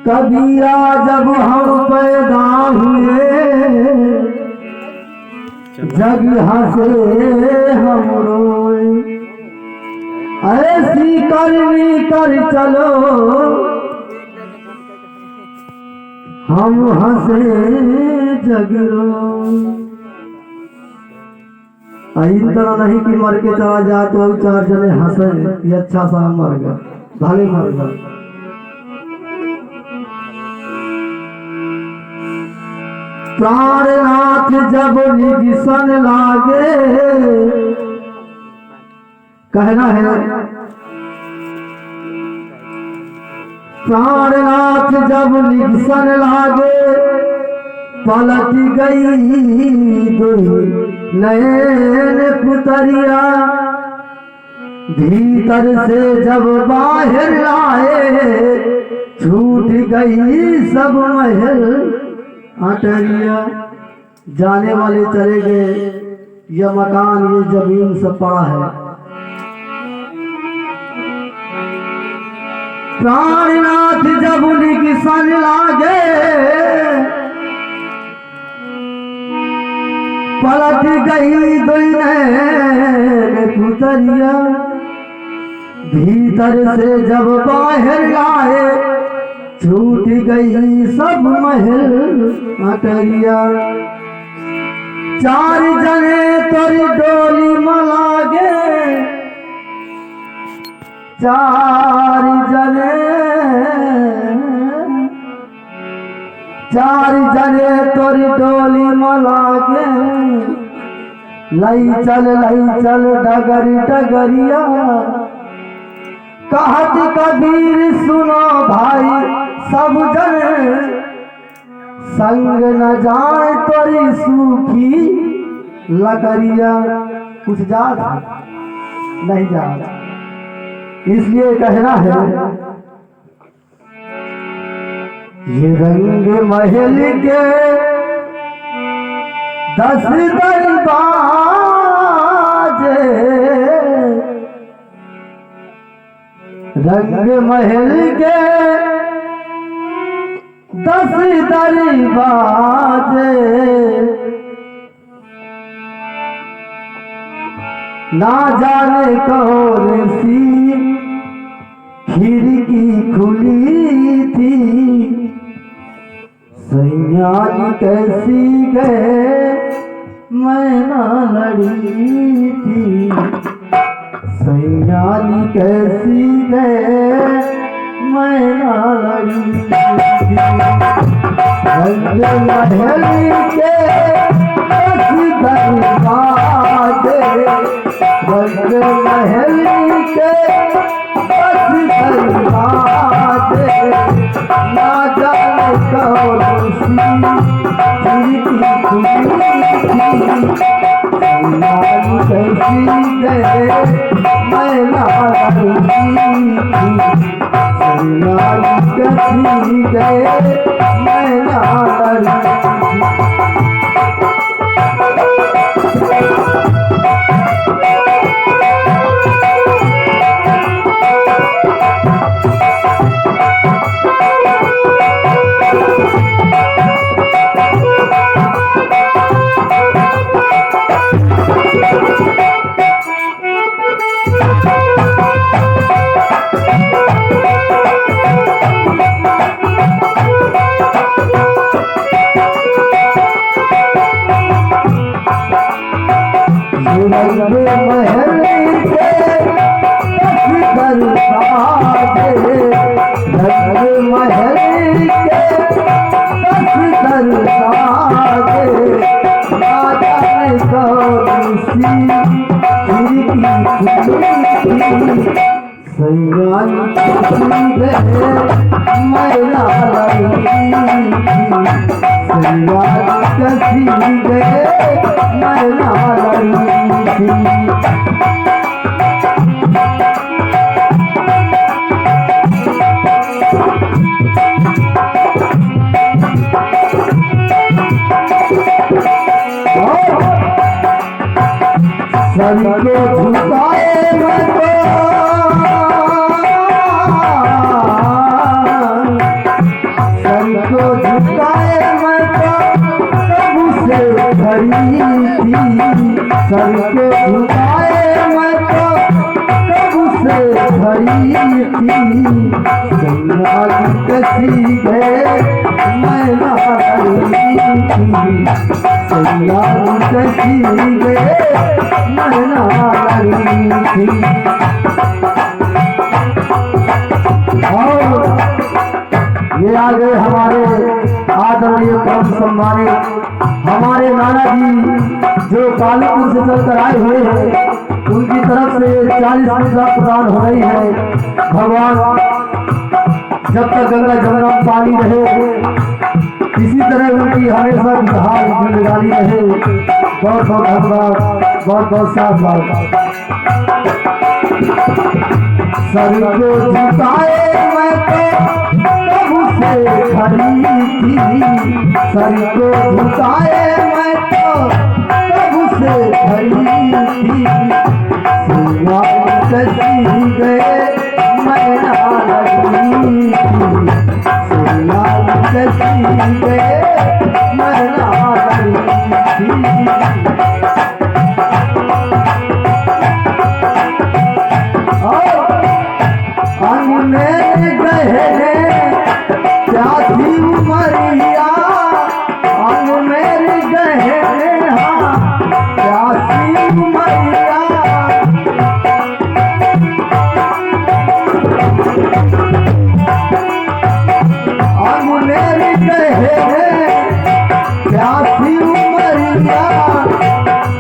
कबीरा जब हम पैदा हुए जग हंसे हम रोए, ऐसी करनी कर चलो हम हंसे जग रोए। इस तरह नहीं कि मर के चला जाए तो चार जने हंसे ये अच्छा सा मर गया भले मर गया। प्राणनाथ जब निगिसन लागे, कहना है प्राणनाथ जब निगिसन लागे, पलट गई नयन पुतरिया, भीतर से जब बाहर लाए, छूट गई सब महल अटरिया। जाने वाले चले गए, यह मकान ये जमीन सब पड़ा है। प्राणनाथ जब निगिसन लागे, पलट गई पुतरिया, भीतर से जब बाहर लाए, छूट गई सब महल अटरिया। चार जने तोरी डोली मलागे, चार जने तोरी डोली मलागे, लई चल डगरी डगरिया। कहत कबीर सुनो भाई सब जने, संग न जाए तोरी सूखी लकड़िया। कुछ जात नहीं जात, इसलिए कहना है ये रंग महल के 10 दरवाजे, रंग महल के 10 दरवाजे, ना जाने कौन सी खिड़की खुली थी, सैयानी कैसी गए मैना लड़ी थी, सैयानी कैसी गए मैना लड़ी थी। रंग महल के 10 दरवाजे, रंग महल के 10 दरवाजे, ना जाने कौन सी खिड़की खुली थी, सैयानी कैसी गए मैना लड़ी थी, सैयानी कैसी गए मैना लड़ी थी। सैयानी कैसी गए मैना लड़ी थी, सैयानी कैसी गए मैना लड़ी थी। सर को झुकाए मैं तो सैया जी कसी गए मैना सैया कसी गए मैना और ये आ गए हमारे आदरणीय परम सम्मानित हमारे नाना जी जो कालीपुर से चलकर आए हुए हैं। उनकी तरफ से 40 मुद्रा प्रदान हो रही है। भगवान जब तक गंगा जमुना में पानी रहे इसी तरह उनकी हमेशा खुशहाल जिंदगानी रहे। बहुत बहुत धन्यवाद, बहुत बहुत साधुवाद। सर को झुकाए मैं तो प्रभु से खड़ी थी, सर को झुकाए मैं तो प्रभु से खड़ी थी। सैया कसी गए मैना लगी थी, सैया कसी गए मैना लगी थी। मेरे गहरे प्यासी उमरिया, मेरे गहरे प्यासी उमरिया, मेरे गहरे प्यासी उमरिया,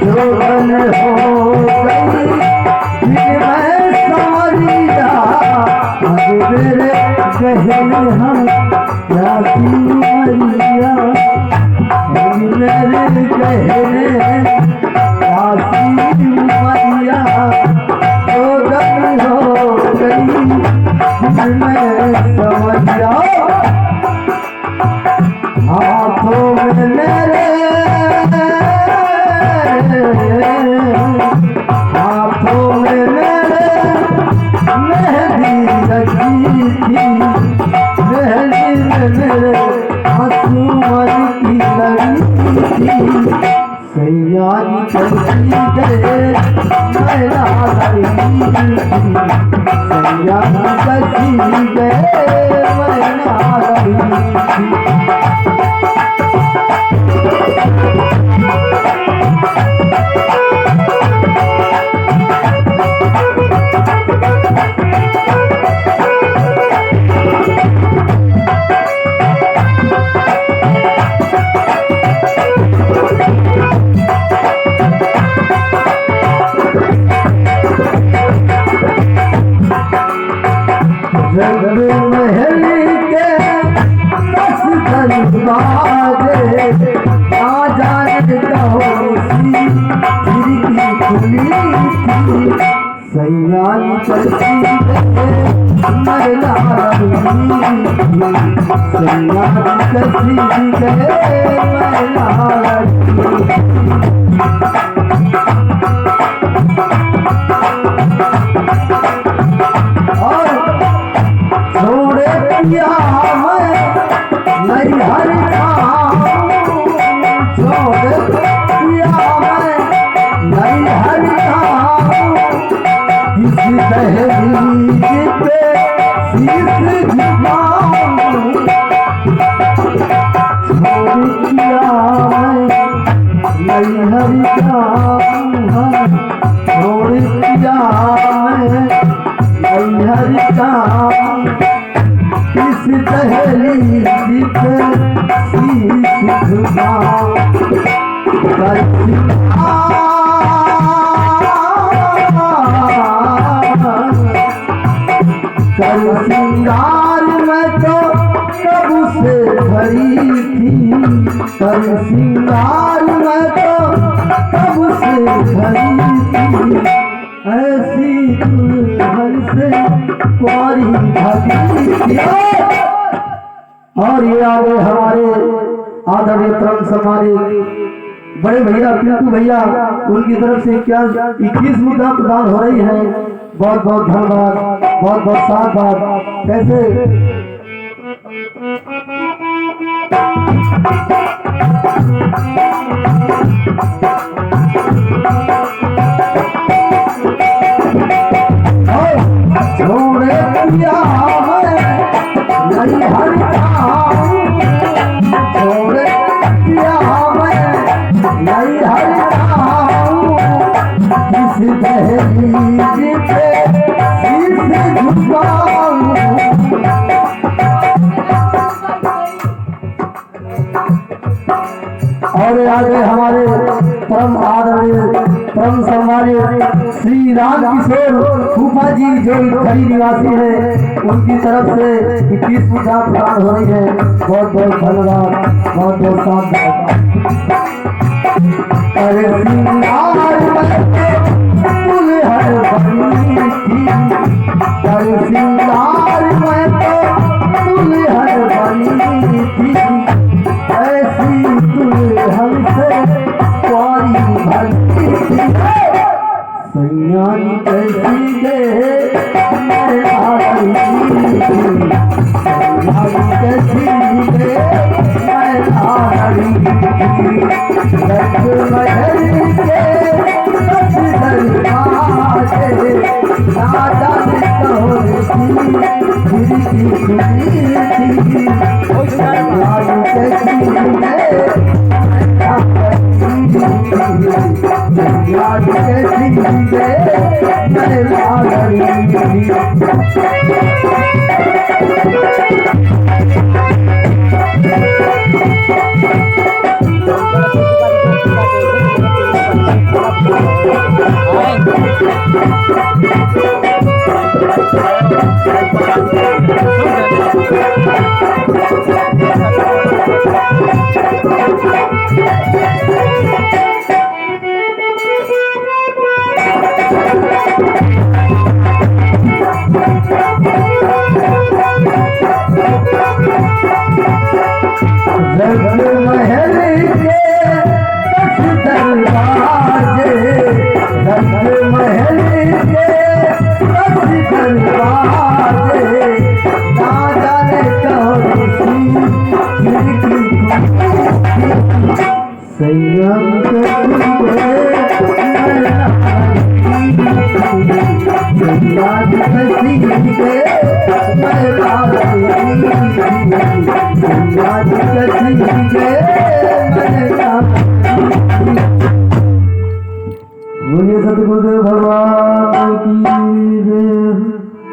जोगन हो गई मैं संवरिया। मेरे गहरे हम प्यासी उमरिया, मेरे गहरे प्यासी उमरिया, जोगन हो गई मैं समझिया। हाथों में मेरे हाथों में मेरे मेहंदी लगी थी, मेहंदी में मेरे आंसू की लगी थी। सैया कसी गए मैना लगी थी, सैया कसी गए मैना लगी थी। महल के दस दरवाजे आ जाने खिड़की खुली थी। सैया कसी गए मैना लगी, सैया कसी गए मैना लगी। पिया मैं नैहर खाऊं, छोड़ पिया मैं नैहर खाऊं, किसी दहलीज पे शीश झुकाऊं। छोड़ पिया मैं नैहर खाऊं, छोड़ पिया मैं नैहर खाऊं, इस दहलीज पे शीश झुकाऊं। कर सिंगार में तो प्रभु से भरी थी, कर सिंगार में तो प्रभु से भरी थी। ऐसी दुल्हन से कुंवारी भागी थी। और ये आगे हमारे आदरणीय परम सम्मानित बड़े भैया पिंटू भैया, उनकी तरफ से क्या 21 मुद्रा प्रदान हो रही है। बहुत बहुत धन्यवाद, बहुत बहुत साधुवाद। कैसे छोड़े पिया और आगे हमारे परम आदरणीय परम सम्मानित श्री राम किशोर फूफा जी जो खड़ी निवासी है, उनकी तरफ से 21 पूजा प्रदान हो रही है। बहुत बहुत धन्यवाद, बहुत बहुत साथ। अरे सिंगार तुल हर बनी थी, अरे सिंगार में तो तुल हर बनी थी, ऐसी तुल हमसे प्यारी भली थी। सैयान कैसी गे मैं आती थी, सैयान कैसी गे मैं आती थी। महल के दस दरवाजे ना जाने कहो थी, सैयान कैसी गे याद कैसी गे मैं आती महल के दस दरवाजे, महल के दस दरवाजे ना जाने कौन सी संयम याद कैसी गे